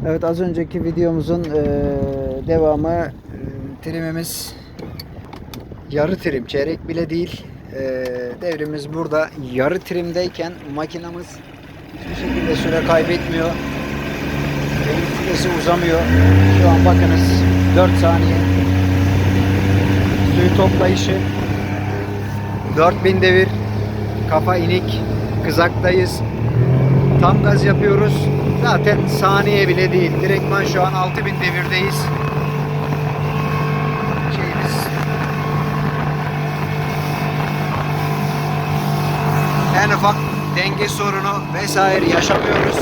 Evet, az önceki videomuzun devamı. Trimimiz yarı trim, çeyrek bile değil. Devrimiz burada yarı trimdeyken makinamız hiçbir şekilde süre kaybetmiyor. Devir süresi uzamıyor. Şu an bakınız 4 saniye suyu toplayışı, 4000 devir, kafa inik, kızaktayız. Tam gaz yapıyoruz. Zaten saniye bile değil. Direktman şu an 6000 devirdeyiz. Şeyimiz en ufak denge sorunu vesaire yaşamıyoruz.